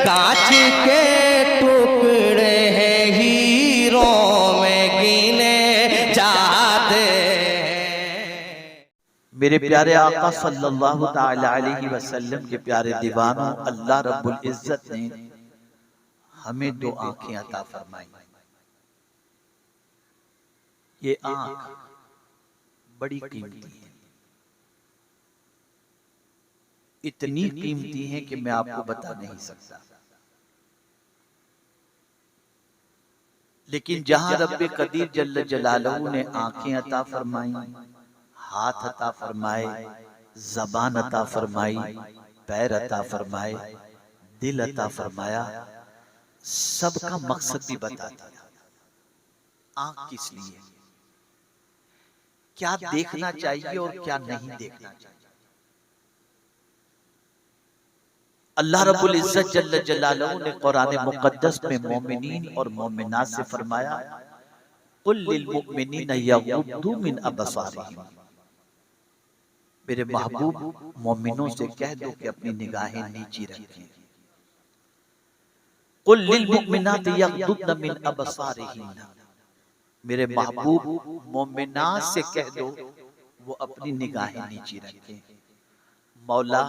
कांच के टुकड़े हैं हीरों में गिने जाते। मेरे प्यारे आका सल्लल्लाहु ताला अलैहि वसल्लम के प्यारे दीवानों, अल्लाह रब्बुल इज्जत ने हमें दो आंखें अता फरमाई। ये आंख बड़ी कीमती है, इतनी कीमती है कि मैं आपको बता नहीं सकता। लेकिन जहां रब्बे कदीर जल्ल जलालहू ने आंखें अता फरमाई, हाथ अता फरमाए, जबान अता फरमाई, पैर अता फरमाए, दिल अता फरमाया, सबका मकसद भी बता दिया। आंख किस लिए, क्या देखना चाहिए और क्या नहीं देखना चाहिए। अल्लाह रब्बुल इज्जत जल्ल जलालहू ने कुरान मुकद्दस में मोमिनीन और मोमिनात से फरमाया, कुल लिल मुमिनीन यगुद्दू मिन अबसारिहिम। मेरे महबूब मोमिनों से कह दो कि अपनी निगाहें नीची रखें। कुल लिल मुमिनात यगुद्दन मिन अबसारिहिन। मेरे महबूब मोमिनात से कह दो वो अपनी निगाहें नीची रखें। मौला,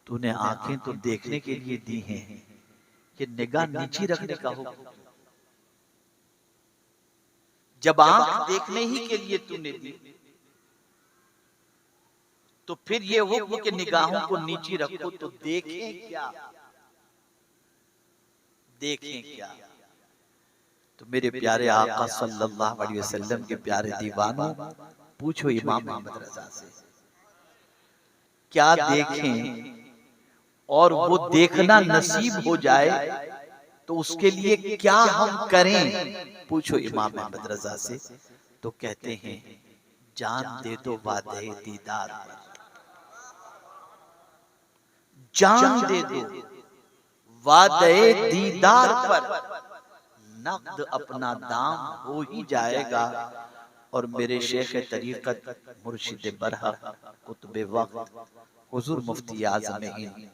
तूने आंखें तो देखने के लिए दी हैं कि निगाह नीची रखने का हुक्म। जब आंख देखने ही के लिए तूने दी तो फिर ये हुक्म कि निगाहों को नीची रखो, तो देखें क्या, देखें क्या। तो मेरे प्यारे आका सल्लल्लाहु अलैहि वसल्लम के प्यारे दीवानों, पूछो इमाम अहमद रजा से, क्या देखें और वो देखना नसीब हो जाए तो उसके लिए क्या हम करें। पूछो इमाम अहमद रजा से, तो कहते हैं जान दे दो वादे दीदार पर, जान दे दो वादे दीदार पर, नक़द अपना दाम हो ही जाएगा। और मेरे शेख तरीक़त मुर्शिद बरहक कुतुब वक्त हुजूर मुफ्ती आज़म हिंद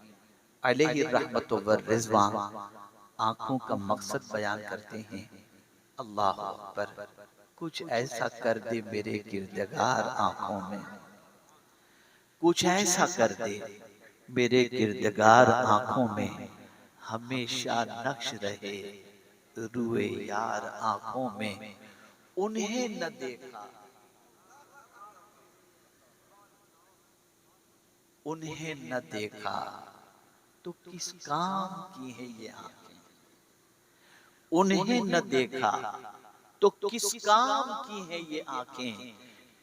अलैहि रहमत व रिज़वान आंखों का मकसद बयान करते हैं। अल्लाह अकबर, कुछ ऐसा कर दे मेरे किरदगार आंखों में, कुछ ऐसा कर दे मेरे किरदगार आंखों में, हमेशा नक्श रहे रुए यार आंखों में। उन्हें न देखा, उन्हें न देखा तो किस काम की है ये आंखें। उन्हें न देखा तो किस काम की है ये आंखें,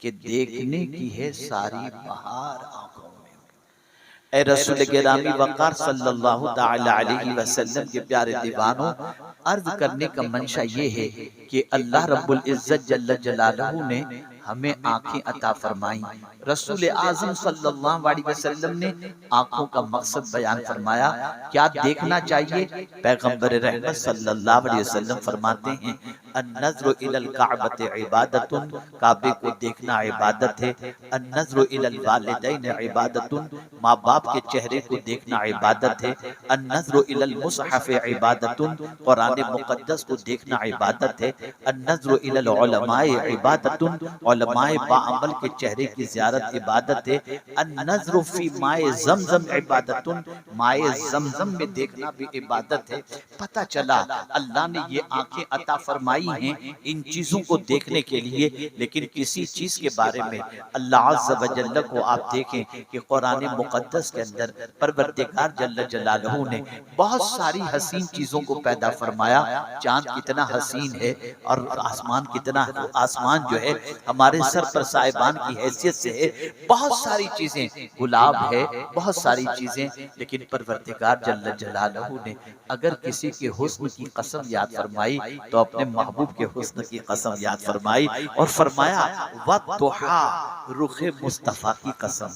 कि देखने की है सारी बहार आंखों में। ए रसूल गिरामी वक़ार सल्लल्लाहु ताला अलैहि वसल्लम के प्यारे दीवानों, अर्ज करने का मंशा ये है कि अल्लाह रब्बुल इज्जत जल्ल जलालहू ने हमें आंखें अता फरमाई। रसूल आज़म सल्लल्लाहु अलैहि वसल्लम ने आंखों का मकसद बयान फरमाया, क्या देखना चाहिए। पैगंबर रहमत सल्लल्लाहु अलैहि वसल्लम फरमाते हैं, अन्नज़्रु इलल काबति इबादतुन, काबे को देखना इबादत है। अन्नज़्रु इलल वालिदैन इबादतुन, माँ बाप के चेहरे को देखना इबादत है। अन्नज़्रु इलल मुसहफ़ इबादतुन, कुरान मुक़द्दस को देखना इबादत है। अन्नज़्रु इलल उलमाए इबादतुन, उलमाए बाअमल के चेहरे की ज़ियारत इबादत है। अन्नज़्रु फ़ी माए ज़मज़म इबादतुन, माए ज़मज़म में देखना भी इबादत है। पता चला अल्लाह ने ये आंखें अता फरमाई हैं इन चीज़ों को देखने के लिए, लेकिन किसी चीज़ के बारे में अल्लाह अज़्ज़ व जल्ल को आप देखें कि कुरान मुक़द्दस के अंदर परवरदिगार जल्ल जलालहू ने बहुत सारी हसीन चीज़ों को पैदा फरमाया। चाँद कितना हसीन है और आसमान कितना, आसमान जो है हमारे सर पर साहिबान की हैसियत से है। बहुत सारी चीजें, गुलाब है, बहुत सारी चीजें, लेकिन परवरदिगार जल्ल जलालहू ने अगर किसी के हुस्न की कसम याद फरमाई तो अपने महबूब के हुस्न की कसम याद फरमाई और फरमाया वद्दुहा, रुखे मुस्तफा की कसम।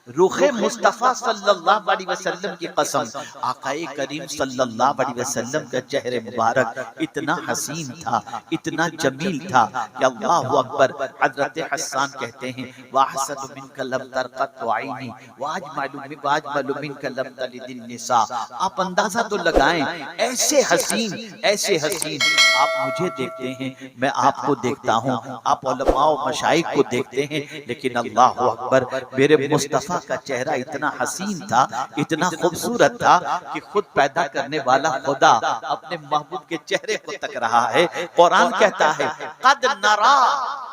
रुखे मुस्तफा सल्लल्लाहु अलैहि वसल्लम की कसम, आकाए करीम सल्लल्लाहु अलैहि वसल्लम का चेहरे मुबारक इतना हसीन था, इतना जमील था कि अल्लाहु अकबर। हजरत हसन कहते हैं वाहसन मिनका लम तरक़त आईनी वाजमलु मिनका लम तलिदिन निसा। आप अंदाजा तो लगाएं, ऐसे हसीन आप मुझे देखते हैं, मैं आपको देखता हूं, आप उलमा व मशाइख को देखते हैं, लेकिन अल्लाहु अकबर मेरे मुस्तफा का चेहरा इतना हसीन था, इतना खूबसूरत था कि खुद पैदा करने वाला खुदा अपने महबूब के चेहरे को तक रहा है। कुरान कहता है कद नरा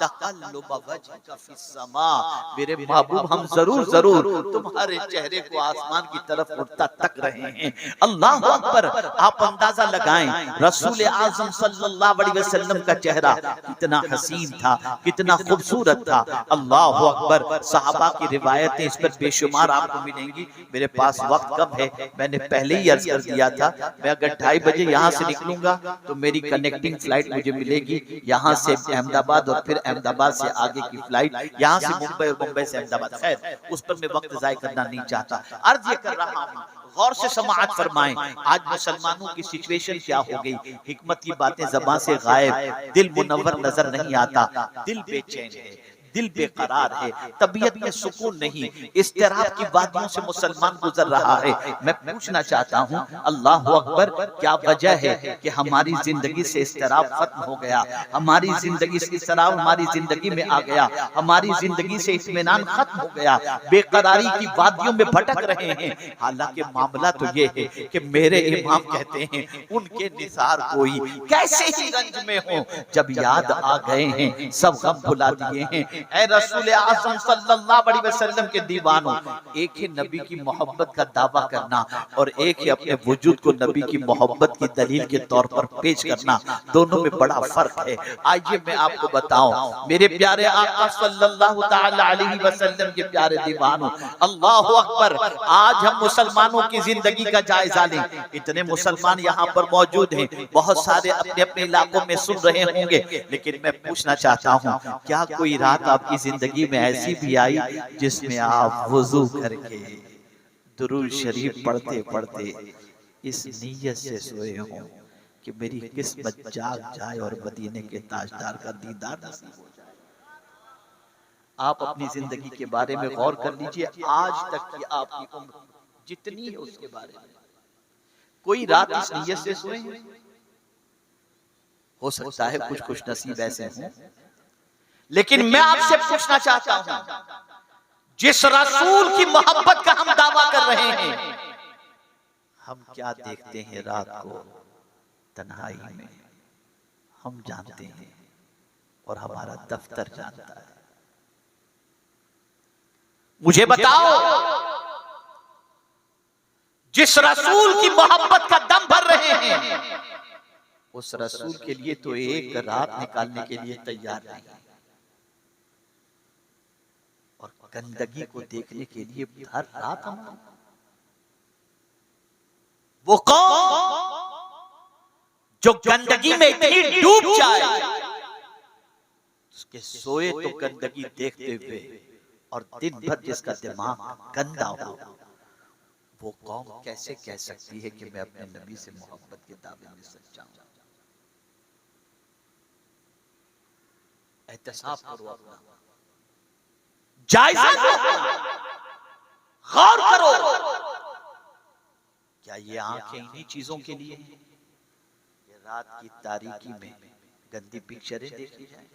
तक़ल्लुब वजहिका फिस समा, मेरे महबूब हम जरूर तुम्हारे चेहरे को आसमान की तरफ उठता तक रहे हैं। अल्लाह अकबर। आप अंदाजा लगाएं रसूल आज़म सल्लल्लाहु अलैहि वसल्लम का चेहरा कितना हसीन था, कितना खूबसूरत था। अल्लाह अकबर। सहाबा की रिवायतें इस पर बेशुमार आपको मिलेंगी। मेरे पास वक्त कम है, मैंने पहले ही अर्ज कर दिया था, मैं अगर 2:30 बजे यहाँ से निकलूंगा तो मेरी कनेक्टिंग फ्लाइट मुझे मिलेगी यहाँ से अहमदाबाद और फिर अहमदाबाद से आगे की फ्लाइट यहाँ से मुंबई और मुंबई से अहमदाबाद। खैर उस पर मैं वक्त जाया करना नहीं चाहता। अर्ज ये कर रहा हूँ, गौर से समाअत फरमाएं। आज मुसलमानों की सिचुएशन क्या हो गई, हिकमत की बातें ज़बान से गायब, दिल मुनव्वर नजर नहीं आता, दिल बेचैन है, दिल बेकरार है, तबीयत में सुकून नहीं, इस्तिराब की वादियों से मुसलमान गुजर रहा है। मैं पूछना चाहता हूँ अल्लाह अकबर, क्या वजह है कि हमारी जिंदगी से इस्तिराब खत्म हो गया, हमारी जिंदगी से इस्तिराब हमारी जिंदगी में आ गया, हमारी जिंदगी से इत्मीनान खत्म हो गया, बेकरारी की वादियों में भटक रहे हैं। हालांकि मामला तो ये है कि मेरे इमाम कहते हैं उनके निसार कोई कैसे ही रंज में हो, जब याद आ गए हैं सब गम भुला दिए हैं। ऐ रसूल आज़म सल्लल्लाहु अलैहि वसल्लम के दीवानों, एक है नबी की मोहब्बत का दावा करना और एक है अपने वजूद को नबी की मोहब्बत की दलील के तौर पर पेश करना, दोनों में बड़ा फर्क है। आइए मैं आपको बताऊं, मेरे प्यारे आका सल्लल्लाहु ताला अलैहि वसल्लम के प्यारे दीवानों, अल्लाहु अकबर। आज हम मुसलमानों की जिंदगी का जायजा लें। इतने मुसलमान यहाँ पर मौजूद हैं, बहुत सारे अपने अपने इलाकों में सुन रहे होंगे, लेकिन मैं पूछना चाहता हूँ क्या कोई रात आपकी जिंदगी में ऐसी भी आई जिसमें आप वुजू करके दुरूद शरीफ पढ़ते पढ़ते इस नीयत से सोए हो कि मेरी किस्मत जाग जाए और मदीने के ताजदार का दीदार नसीब हो जाए? आप अपनी जिंदगी के बारे में गौर कर लीजिए। आज तक की आपकी उम्र जितनी है उसके बारे में कोई रात इस नीयत से सोए? हो सकता है कुछ खुश नसीब ऐसे हों, लेकिन मैं आपसे पूछना चाहता हूं, जिस रसूल की मोहब्बत का हम दावा कर रहे हैं, हम क्या देखते हैं रात को तन्हाई में? हम जानते हैं और हमारा दफ्तर जानता है। मुझे बताओ, जिस रसूल की मोहब्बत का दम भर रहे हैं, उस रसूल के लिए तो एक रात निकालने के लिए तैयार नहीं, और गंदगी को देखने के लिए हर रात हम। वो कौन जो गंदगी में इतनी डूब जाए उसके सोए तो गंदगी देखते हुए और दिन भर जिसका दिमाग गंदा हो, वो कौम कैसे कह सकती है कि मैं अपने नबी से मोहब्बत के दावे में सच्चा हूं? एहतसाब करो, अपना जायजा गौर करो। क्या ये आंखें इन्हीं चीजों के लिए हैं? ये रात की तारीकी में गंदी पिक्चरें देखी जाए?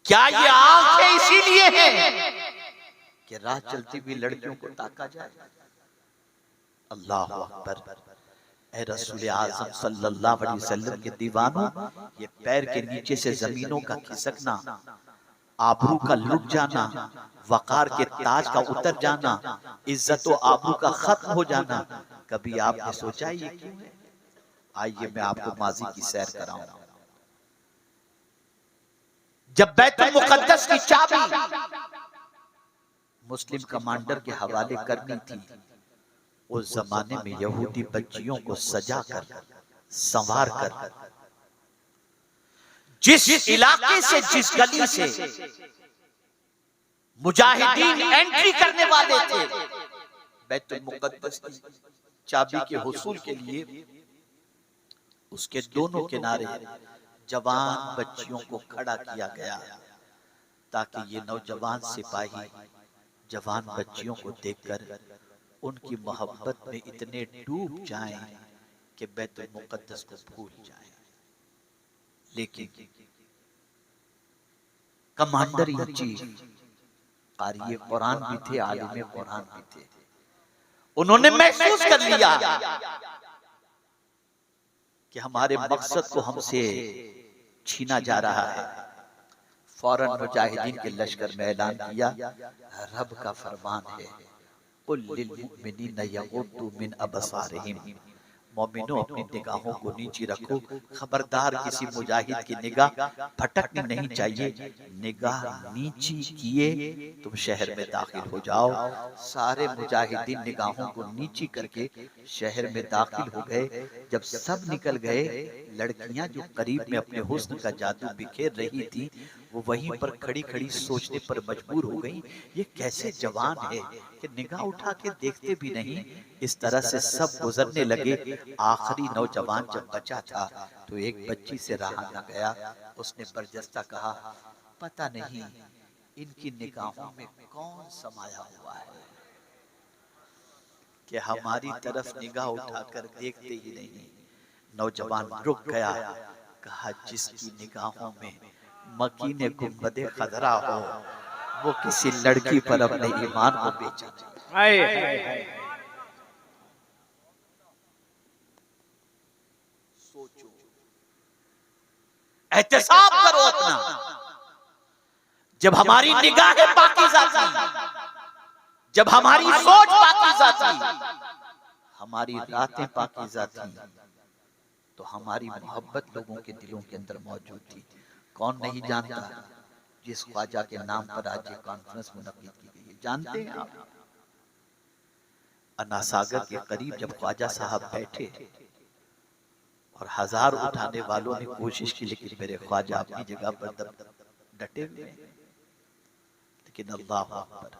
क्या ये आंखें इसीलिए हैं कि राह चलती हुई लड़कियों को ताका जाए? अल्लाह अकबर। ऐ रसूल आज़म सल्लल्लाहु अलैहि वसल्लम के दीवानों, ये पैर के नीचे से जमीनों का खिसकना, आबरू का लुट जाना, वकार के ताज का उतर जाना, इज्जत और आबरू का खत्म हो जाना, कभी आपने सोचा ये क्यों है? आइए मैं आपको माजी की सैर कराऊं। जब बैतुल मुकद्दस की चाबी मुस्लिम कमांडर के हवाले करनी थी, उस जमाने में यहूदी बच्चियों को सजा कर संवार कर जिस इलाके से, जिस गली से मुजाहिदीन एंट्री करने वाले थे बैतुल मुक़द्दस की चाबी के हुसूल के लिए। उसके दोनों किनारे जवान बच्चियों को खड़ा किया गया ताकि ये नौजवान सिपाही जवान बच्चियों को देखकर उनकी मोहब्बत में इतने डूब जाएं कि बैतुल मुक़द्दस को भूल जाएं। लेकिन कमांडर इन चीफ क़ारी कुरान भी थे, आलिम कुरान भी थे, उन्होंने महसूस कर लिया कि हमारे मकसद को हमसे छीना जा रहा है। फौरन मुजाहिदीन के लश्कर में ऐलान किया, रब का फरमान है, कुल लिल मुमिनीना यगुद्दू मिन अबसारिहिम, मोमिनो अपनी निगाहों को नीचे रखो। खबरदार किसी मुजाहिद की निगाह भटकनी नहीं चाहिए। निगाह नीची किए तुम शहर में दाखिल हो जाओ। सारे मुजाहिदीन निगाहों को नीची करके शहर में दाखिल हो गए। जब सब निकल गए, लड़कियां जो करीब में अपने हुस्न का जादू बिखेर रही थी, वो वहीं पर खड़ी खड़ी सोचने पर मजबूर हो गई, ये कैसे जवान है कि निगाह उठा के देखते भी नहीं। इस तरह से सब गुजरने लगे। आखिरी नौजवान जब बचा था तो एक बच्ची से रहा न गया। उसने बरजस्ता कहा, पता नहीं इनकी निगाहों में कौन समाया हुआ है कि हमारी तरफ निगाह उठाकर देखते ही नहीं। नौजवान रुक गया, कहा, जिसकी निगाहों में मकीने गुंबदे खदरा हो वो किसी लड़की पर अपने ईमान को बेचा। सोचो, एहतिसाब करो अपना। जब हमारी निगाहें पाकीज़ा थी, जब हमारी सोच पाकीज़ा थी, हमारी रातें पाकीज़ा थी, तो हमारी मोहब्बत लोगों के दिलों के अंदर मौजूद थी। कौन नहीं जानता जिस ख्वाजा के नाम पर आज ये कॉन्फ्रेंस मुनक्किद की गई है? जानते हैं आप? अन्ना सागर के करीब जब ख्वाजा साहब बैठे और हजार उठाने वालों ने कोशिश की, लेकिन मेरे ख्वाजा अपनी जगह पर डटे हुए हैं। लेकिन अल्लाह अकबर,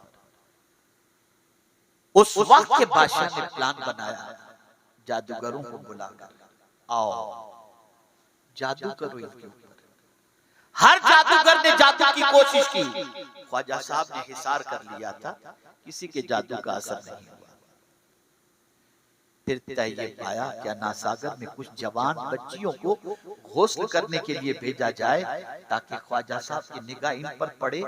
उस वक्त के बादशाह ने प्लान बनाया, जादूगरों को बुलाकर, आओ जादू करो इनके ऊपर। हर जादूगर ने जादू की कोशिश की। ख्वाजा साहब ने हिसार कर लिया था, किसी के जादू का असर नहीं हुआ। फिर तय ये पाया क्या नासागर में कुछ जवान बच्चियों को गौस्ल करने के लिए भेजा जाए ताकि ख्वाजा साहब की निगाह इन पर पड़े,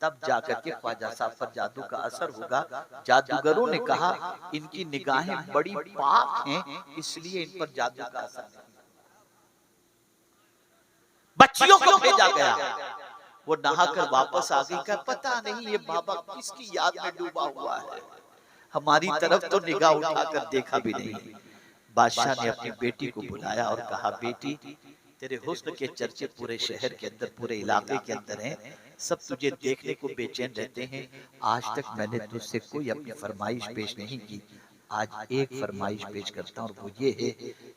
तब जाकर के ख्वाजा साहब पर जादू का असर होगा। जादूगरों ने कहा, इनकी निगाहें बड़ी पाक हैं, इसलिए इन पर जादू का असर नहीं। बच्चियों को भेजा गया, वो नहाकर वापस आ गई। क्या पता नहीं ये बाबा किसकी याद में डूबा हुआ है, हमारी तरफ तो निगाह उठाकर देखा भी नहीं। बादशाह ने अपनी बेटी को बुलाया और कहा, बेटी तेरे हुस्न के चर्चे पूरे शहर के अंदर, पूरे इलाके के अंदर हैं, सब तुझे देखने को बेचैन रहते हैं। आज तक मैंने तुझसे कोई अपनी फरमाइश पेश नहीं की, आज एक फरमाइश पेश करता हूँ, और वो ये है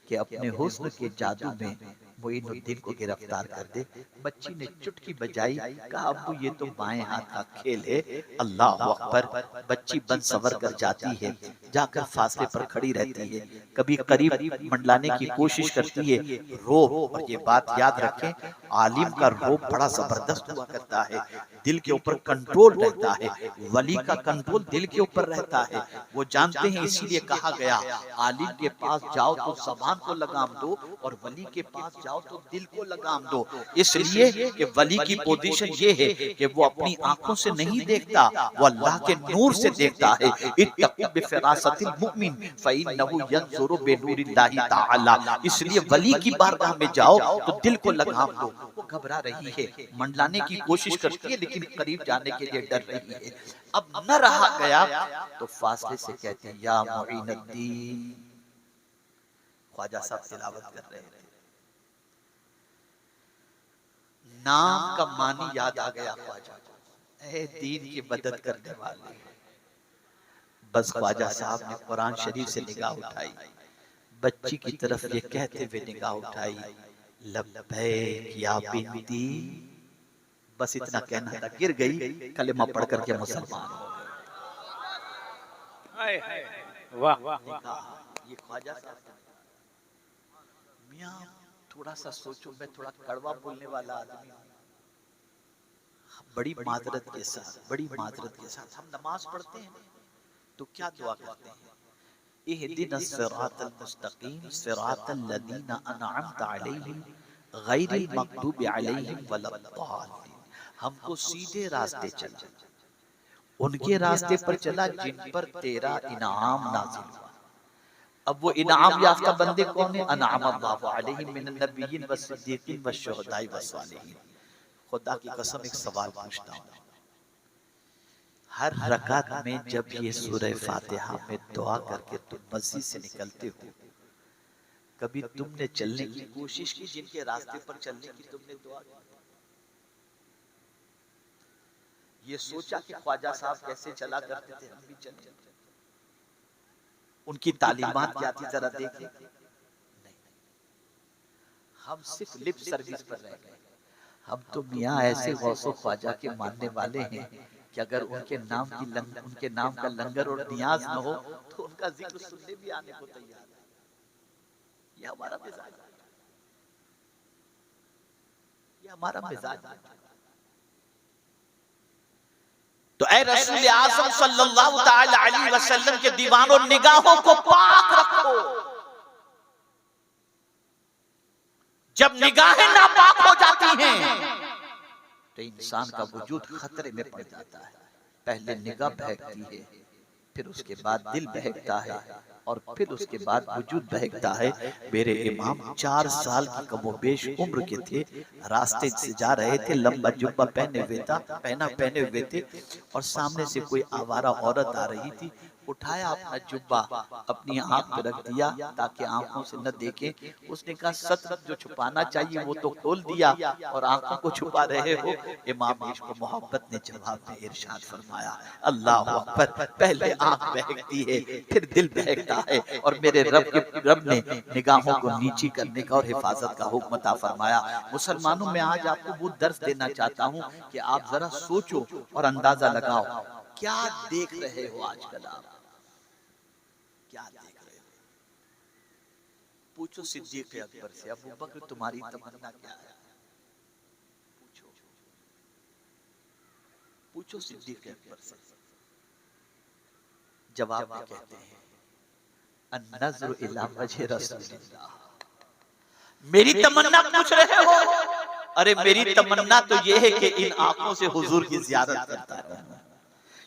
कि अपने हुस्न के जादू में मोइनुद्दीन को गिरफ्तार कर दे। बच्ची ने चुटकी बजाई, कहा, अब्बू ये तो बाएं हाथ का खेल है। अल्लाह अकबर। बच्ची बन सवर कर जाती है, जाकर फासले पर खड़ी रहती है, कभी करीब मंडलाने की कोशिश करती है। रोब, और ये बात याद रखें, आलिम का रोब बड़ा जबरदस्त हुआ करता है, दिल के ऊपर कंट्रोल रहता है। वली का कंट्रोल दिल के ऊपर रहता है, वो जानते हैं। इसीलिए कहा गया, आलिम के पास जाओ तो ज़बान को लगाम दो, और वली के पास जाओ तो दिल को लगाम दो। इसलिए कि वली की पोजीशन ये है कि वो अपनी आंखों से नहीं देखता, वो अल्लाह के नूर से देखता है। इत्तक़ू बिफ़िरासतिल मुमिन फ़इन्नहु यंज़ुरु बिनूरिल्लाहि तआला। इसलिए वली की बारगाह में जाओ तो दिल को लगाम दो। वो घबरा रही है, मंडलाने की कोशिश करती है, लेकिन करीब जाने के लिए डर रही है। अब न रहा गया तो फासले से कहते हैं, या मुईनुद्दीन। ख्वाजा साहब तिलावत कर रहे थे, नाम का मानी याद आ गया ख्वाजा, ऐ दीन की मदद करने वाले। बस ख्वाजा साहब ने कुरान शरीफ से निगाह उठाई, बच्ची की तरफ ये कहते हुए निगाह उठाई, लब्बैक या बिनती, बस इतना कहना था, गिर गई, कलेमा पढ़ करके मुसलमान हो गए। वाह ये ख्वाजा साहब का मियां, थोड़ा सा सोचो, मैं थोड़ा कड़वा बोलने वाला आदमी हूं, बड़ी माजरत के साथ हम नमाज पढ़ते हैं तो क्या दुआ करते हैं, इहदिनस सिरातल मुस्तकीम सिरातल लदीना अनअमत अलैहिम गैरिल मगदूबि अलैहिम वलद्दालिन, हमको सीधे रास्ते चला, उनके रास्ते पर चला जिन पर तेरा इनाम नाजिल हुआ। अब वो इनाम याफ्ता बंदे कौन है? अनअमल्लाहु अलैहिम मिनन नबिय्यिन वस्सिद्दीकीन वश्शुहदाई वस्सालिहीन। खुदा की कसम एक सवाल पूछता हूँ, हर रकात में जब ये सूरह फातिहा में दुआ करके तुम मस्जिद से निकलते हो, कभी तुमने चलने की कोशिश की, जिनके रास्ते पर चलने की तुमने दुआ की? ये सोचा कि ख्वाजा साहब कैसे चला करते थे, हम भी चले, उनकी तालीमात क्या थी जरा देखें। नहीं, हम सिर्फ लिप सर्विस पर रह गए। हम तो मियां ऐसे गौसो ख्वाजा के मानने वाले हैं कि अगर उनके नाम का लंगर और नियाज न हो तो उनका जिक्र सुनने भी आने को तैयार है। ये हमारा मिजाज है, ये हमारा मिजाज है। तो ऐ रसूल आज़म सल्लल्लाहु ताला अलैहि वसल्लम के दीवानों, निगाहों को पाक रखो। जब निगाहें नापाक हो जाती हैं तो इंसान का वजूद खतरे में पड़ जाता है। पहले निगाह बहकती है, फिर उसके बाद दिल बहकता है, और फिर उसके बाद वजूद बहकता है। मेरे इमाम 4 साल की कमोबेश उम्र के थे, रास्ते से जा रहे थे, लंबा जुब्बा पहने हुए थे, और सामने से कोई आवारा औरत आ रही थी। उठाया अपना जुब्बा, अपनी आंख पे रख दिया ताकि आंखों से न देखे। उसने कहा, सत्र जो छुपाना चाहिए वो तो खोल दिया और आंखों को छुपा रहे हो। इमाम इश्क मोहब्बत ने जवाब में इरशाद फरमाया, अल्लाह अकबर, पहले आंख बहकती है फिर दिल बहकता है, और मेरे रब ने निगाहों को नीची करने का और हिफाजत का हुक्म अता फरमाया। मुसलमानों में आज आपको वो दर्स देना चाहता हूँ कि आप जरा सोचो और अंदाजा लगाओ, क्या देख रहे हो आजकल आप, क्या देख रहे हो? पूछो सिद्दीक अकबर से, अबू बकर तुम्हारी तमन्ना क्या है? पूछो सिद्दीक अकबर से। जवाब में कहते हैं, अन्नज़्रु इला वजह रसूलिल्लाह। मेरी तमन्ना पूछ रहे हो? अरे मेरी तमन्ना तो ये है कि इन आंखों से हुजूर की ज़ियारत करता रहूं।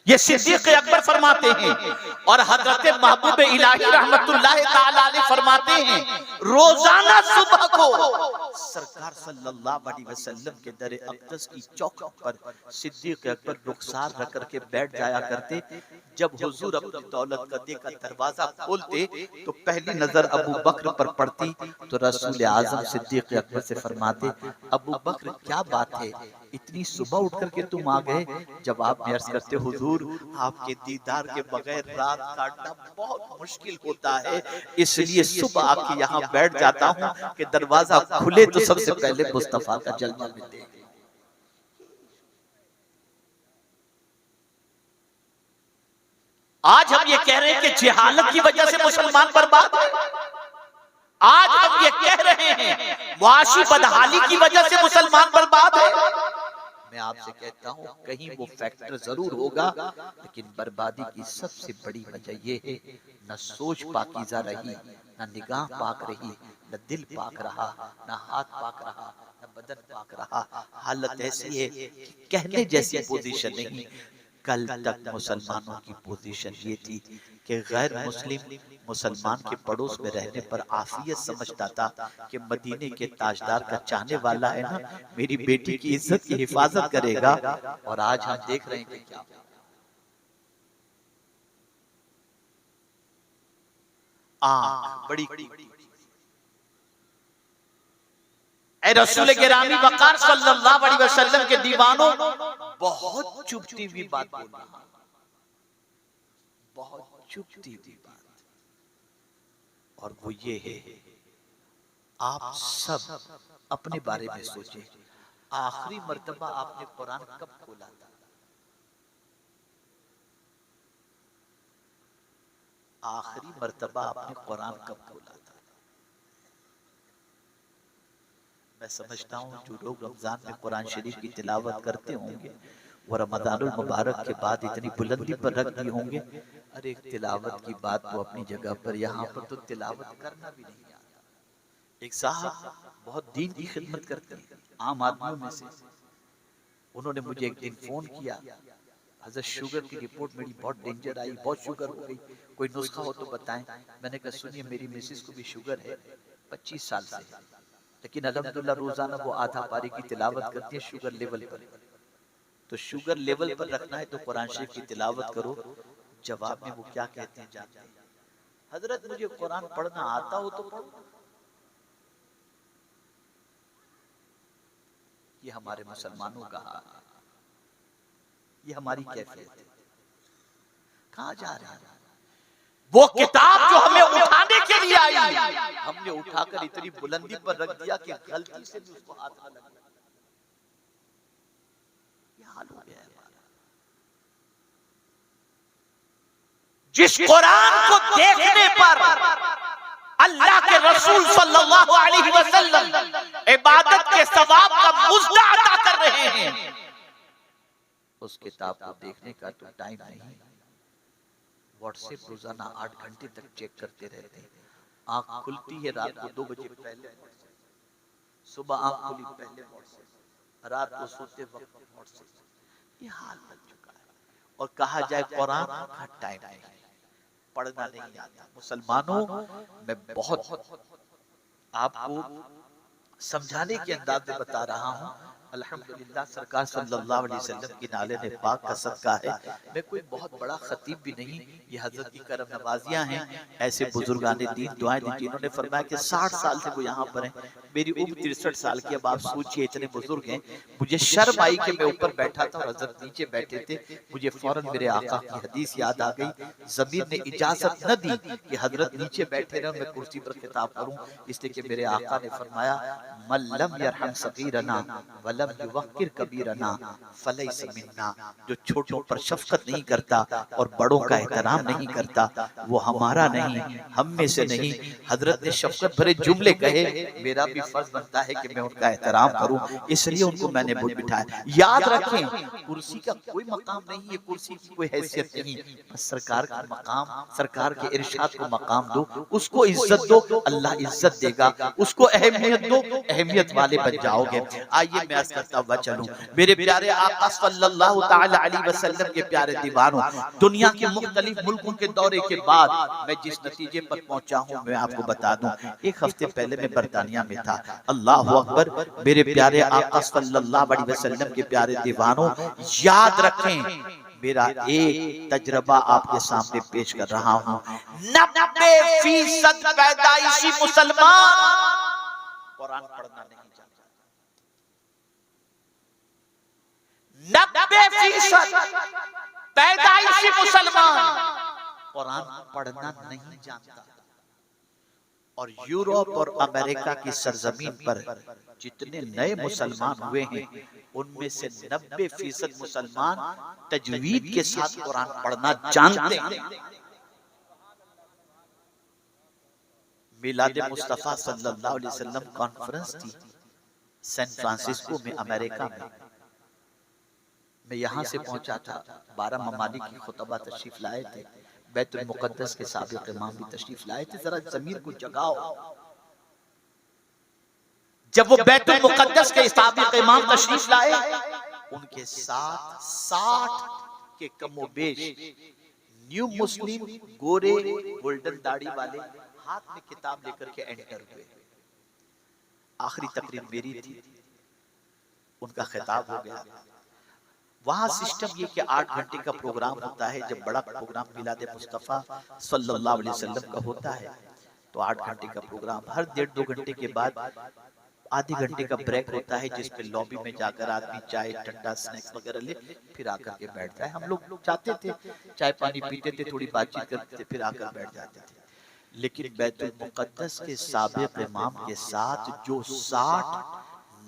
ये सिद्दीक अकबर फरमाते हैं, और हजरत महबूब इलाही रहमतुल्लाह ताला अलैह फरमाते हैं, रोजाना सुबह को सरकार सल्लल्लाहु अलैहि वसल्लम के दर अक़दस की चौक पर सिद्दीक अकबर रुखसार रख करके बैठ जाया करते। जब हुजूर अपनी दौलत कदे का दरवाजा खोलते तो पहली नजर अबू बकर पर पड़ती तो रसूल आजम सिद्दीक अकबर से फरमाते, अबू बकर क्या बात है, इतनी सुबह उठ करके तुम आ गए? जवाब में अर्ज करते, हुजूर आपके दीदार के बगैर रात काटना बहुत मुश्किल होता है, इसलिए सुबह आके यहाँ बैठ जाता हूँ कि दरवाजा खुले तो सबसे पहले मुस्तफा का जलवा मिले। आज हम ये कह रहे हैं कि जिहालत की वजह से मुसलमान बर्बाद है। आज हम ये कह रहे हैं मुआशी बदहाली की वजह से मुसलमान बर्बाद है। मैं आपसे कहता हूँ कहीं वो फैक्टर जरूर होगा, लेकिन बर्बादी की सबसे बड़ी वजह ये है, न सोच पाकीज़ा रही, न निगाह पाक रही, न दिल पाक रहा, न हाथ पाक रहा, न बदन पाक रहा। हालत ऐसी है कि कहने जैसी पोजीशन नहीं। कल तक मुसलमानों की पोजीशन ये थी कि गैर मुस्लिम मुसलमान के पड़ोस में रहने पर आफियत समझता था कि मदीने के ताजदार का चाहने वाला है ना, मेरी बेटी की इज्जत की हिफाजत करेगा। और आज हम देख रहे हैं कि क्या बड़ी ऐ रसूल गिरामी वक़ार सल्लल्लाहु अलैहि वसल्लम के दीवानों, बहुत चुभती हुई बात बोल रहा, बहुत चुभती हुई बात, और वो ये है, आप सब अपने बारे में सोचें। आखिरी मर्तबा आपने कुरान कब खोला था? आखिरी मर्तबा आपने कुरान कब खोला था? मैं समझता हूँ जो लोग रमजान में कुरान शरीफ की तिलावत करते होंगे वो रमजानुल मुबारक के बाद इतनी बुलंदी पर रख दिए होंगे, अरे तिलावत की बात तो अपनी जगह पर, यहाँ पर तो तिलावत करना भी नहीं आता। एक साहब बहुत दीन की खिदमत करते हैं, आम आदमियों में से, उन्होंने मुझे एक दिन फोन किया, हजरत शुगर की रिपोर्ट मेरी बहुत डेंजर आई, बहुत शुगर हो गई, कोई नुस्खा हो तो बताएं। मैंने कहा सुनिए, मेरी मिसेस को भी शुगर है, 25 साल से, लेकिन अल्हम्दुलिल्लाह रोजाना वो आधा पारी की तिलावत करती है शुगर लेवल पर। तो शुगर लेवल पर रखना है तो कुरान शरीफ की तिलावत करो। जवाब में वो क्या कहते हैं जानते हैं? हजरत मुझे कुरान पढ़ना आता हो तो पढ़ो। ये हमारे मुसलमानों का हाल है, ये हमारी कैफियत है। कहाँ जा रहे हैं? वो किताब जो हमें उठाने के लिए आई, हमने उठाकर इतनी बुलंदी पर रख दिया कि गलती से भी उसको हाथ न लगे। ये हाल हो गया है हमारा। जिस कुरान को देखने पर अल्लाह के रसूल सल्लल्लाहु अलैहि वसल्लम इबादत के सवाब का मुज़्ज़ा अता कर रहे हैं, उस किताब को देखने का तो टाइम नहीं। व्हाट्सएप रोजाना 8 घंटे तक चेक करते रहते हैं। आंख खुलती है रात को 2 बजे पहले, सुबह आंख खुली पहले व्हाट्सएप, रात को सोते वक्त व्हाट्सएप। ये हाल बन चुका है। और कहा जाए कुरान का टाइम नहीं, पढ़ना नहीं आता। मुसलमानों, मैं बहुत आपको समझाने के अंदाज में बता रहा हूँ। अल्हम्दुलिल्लाह सरकार सल्लल्लाहु अलैहि वसल्लम की नाले ने पाक का सदका है। मैं कोई बहुत बड़ा खतीब भी नहीं, ये हजरत की करम नवाजियां हैं, ऐसे बुजुर्गान दीन दुआएं दी जिन्होंने फरमाया कि 60 साल से वो यहाँ पर हैं। मेरी उम्र 63 साल की। अब आप सोचिए इतने बुजुर्ग हैं। मुझे शर्म आई कि मैं ऊपर बैठा था और हजरत नीचे बैठे थे। मुझे फौरन मेरे आका की हदीस याद आ गई, ज़मीर ने इजाजत न दी कि हजरत नीचे बैठे रहे, मैं कुर्सी पर खिताब करूं, इसलिए कि मेरे आका ने फरमाया मल्लम यरहम सगीरना वलम युवक्किर कबीरना फलैस मिन्ना, जो छोटों पर शफकत नहीं करता और बड़ों का एहतराम नहीं करता वो हमारा नहीं, हम में से नहीं। हजरत ने शफकत भरे जुमले कहे, मेरा भी फर्ज बनता है कि मैं उनका एहतराम करूं, इसलिए उनको मैंने बुला बिठाया। याद रखें, कुर्सी का कोई मकाम नहीं है, कुर्सी की कोई हैसियत नहीं, बस सरकार का मकाम, सरकार के इरशाद को मकाम दो, उसको इज्जत दो, अल्लाह इज्जत देगा। उसको अहमियत दो, अहमियत वाले बन जाओगे। आइए मैं अर्ज करता हुआ चलूं, मेरे प्यारे आका सल्लल्लाहु ताला अलैहि वसल्लम के प्यारे दीवानों, दुनिया के मुख्तलिफ मुल्कों के दौरे के बाद मैं जिस नतीजे पर पहुंचा हूं मैं आपको बता दूं। एक हफ्ते पहले मैं बरतानिया में था। अल्लाह अकबर, मेरे प्यारे आका सल्लल्लाहु अलैहि वसल्लम के प्यारे दीवानों, याद रखें मेरा एक तजर्बा आपके सामने पेश कर रहा हूं। 90% पैदाइशी मुसलमान कुरान पढ़ना नहीं जानता। 90% पैदाइशी मुसलमान कुरान पढ़ना नहीं जानता। और यूरोप और अमेरिका की सरजमीन पर जितने नए मुसलमान हुए हैं उनमें से 90% मुसलमान तजवीद के साथ कुरान पढ़ना जानते हैं। मिलाद मुस्तफा सल्लल्लाहु अलैहि वसल्लम कॉन्फ्रेंस थी सैन फ्रांसिस्को में, अमेरिका में। मैं यहाँ से पहुंचा था, 12 ममालिक की खुतबा तशरीफ लाए थे, बैतुल मुकद्दस के साबिक़ इमाम भी तशरीफ लाए थे। जरा ज़मीर को जगाओ, जब वो बैतुल मुकद्दस के साबिक़ इमाम तशरीफ लाए, उनके साथ 60 के कमोबेश न्यू मुस्लिम गोरे गोल्डन दाढ़ी वाले हाथ में किताब लेकर के एंटर हुए। आखिरी तकरीर मेरी थी, उनका खिताब हो गया। वहां सिस्टम ये कि 8 घंटे का प्रोग्राम होता है। जब बड़ा प्रोग्राम मिलाद मुस्तफा सल्लल्लाहु अलैहि वसल्लम का होता है तो 8 घंटे का प्रोग्राम, हर 1.5-2 घंटे के बाद आधे घंटे का ब्रेक होता है जिसपे लॉबी में जाकर आदमी चाय ठंडा स्नैक्स वगैरह ले फिर आकर के बैठता है। हम लोग चाहते थे चाय पानी पीते थे, थोड़ी बातचीत करते थे, फिर आकर बैठ जाते थे। लेकिन बैतुल मुकद्दस के साबिक़ इमाम के साथ जो 60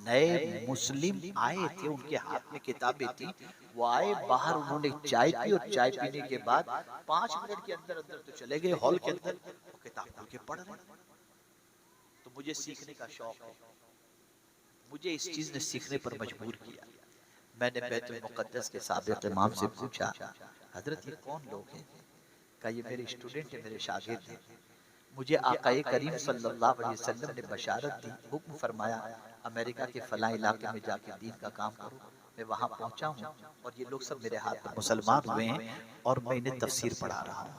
नए मुस्लिम आए थे, उनके हाथ में किताबें थी, वो आए बाहर, उन्होंने चाय पी और चाय पीने के बाद 5 मिनट के अंदर अंदर तो चले गए हॉल के अंदर, वो किताब खोल के पढ़ रहे हैं। तो मुझे सीखने का शौक है, मुझे इस चीज ने सीखने पर मजबूर किया। मैंने बैतुल मुक़द्दस के साबिक़ इमाम से पूछा, हजरत ये कौन लोग हैं? कहा ये मेरे स्टूडेंट है, मेरे शागिर्द हैं। मुझे आकाए करीम सल्लल्लाहु अलैहि वसल्लम ने बशारत दी, हुक्म फरमाया अमेरिका के फलां इलाके में जाके दीन का काम करो। मैं वहां पहुंचा हूं और ये लोग सब मेरे हाथ में मुसलमान हुए हैं और मैं इन्हें तफसीर पढ़ा रहा हूं।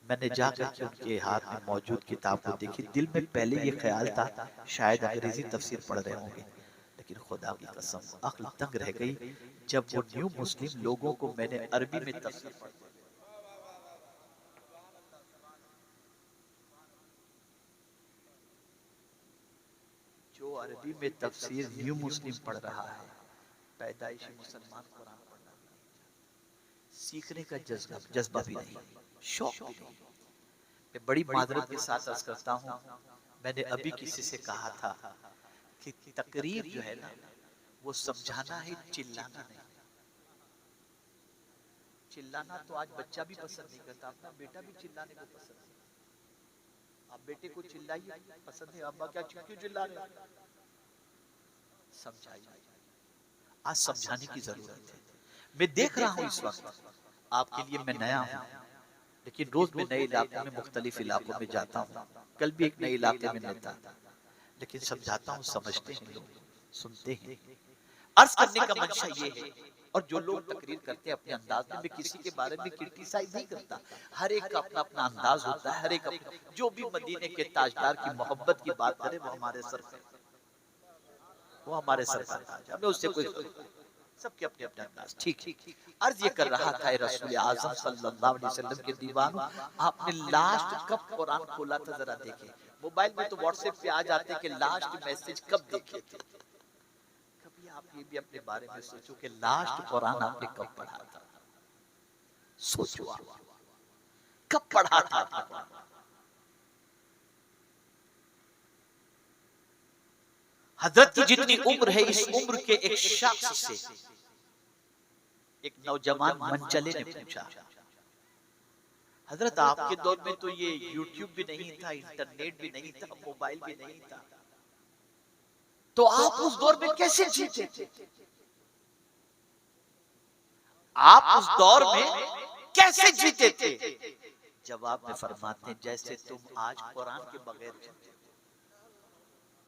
मैंने जाकर के उनके हाथ में मौजूद किताब को देखी। दिल में पहले ये ख्याल था शायद अंग्रेजी तफसीर पढ़ रहे होंगे, लेकिन खुदा की कसम अक्ल तंग रह गई जब वो न्यू मुस्लिम लोगों को मैंने अरबी में तफसीर पढ़, जो अरबी में तफसीर न्यू मुस्लिम पढ़ रहा है, पैदाइशी मुसलमान कुरान पढ़ना भी नहीं चाहता, सीखने का जज्बा भी नहीं, शौक भी नहीं। मैं बड़ी मादरत के साथ अर्ज करता हूँ, मैंने अभी किसी से कहा था कि तकरीर जो है ना वो समझाना है, चिल्लाना नहीं। चिल्लाना तो आज बच्चा भी पसंद नहीं करता, अपना बेटा भी चिल्लाने को पसंद नहीं। आप बेटे को चिल्लाइए, पसंद है, अब्बा क्या क्यों चिल्ला रहे हो? समझाइए, आज समझाने की जरूरत है। मैं देख रहा हूं इस वक्त आपके लिए मैं नया हूं, लेकिन रोज मैं नए इलाकों में, मुख्तलिफ इलाकों में जाता हूँ। कल भी एक नए इलाके में मैं था, लेकिन समझाता हूँ, समझते हैं लोग, सुनते हैं। अर्ज करने का मंशा ये है, और जो लोग तकरीर करते हैं अपने अंदाज में, मैं किसी के बारे में क्रिटिसाइज नहीं करता, हर एक का अपना अपना अंदाज होता है, हर एक अपना, जो भी मदीने के ताजदार की मोहब्बत की बात करे वो हमारे सर पे, वो हमारे सर पर ताज है, हमें उससे कोई, सबके अपने अपने अंदाज, ठीक। अर्ज ये कर रहा था रसूल आज़म सल्लल्लाहु अलैहि वसल्लम के दीवानों, आपने लास्ट कब कुरान खोला था जरा देखें। मोबाइल में तो व्हाट्सएप पे आ जाते कि लास्ट मैसेज कब देखे थे। कभी आप ये भी अपने बारे में सोचो कि लास्ट कुरान आपने कब पढ़ा था। सोचो आप कब पढ़ा था। हजरत की जितनी उम्र है, इस उम्र के एक शख्स से एक नौजवान मनचले ने पूछा, हजरत आपके दौर में तो ये यूट्यूब भी नहीं था, इंटरनेट भी नहीं था, मोबाइल भी नहीं था, तो आप उस दौर में कैसे जीते थे? आप उस दौर में कैसे जीते थे? जवाब में फरमाते हैं जैसे तुम आज कुरान के बगैर जीते।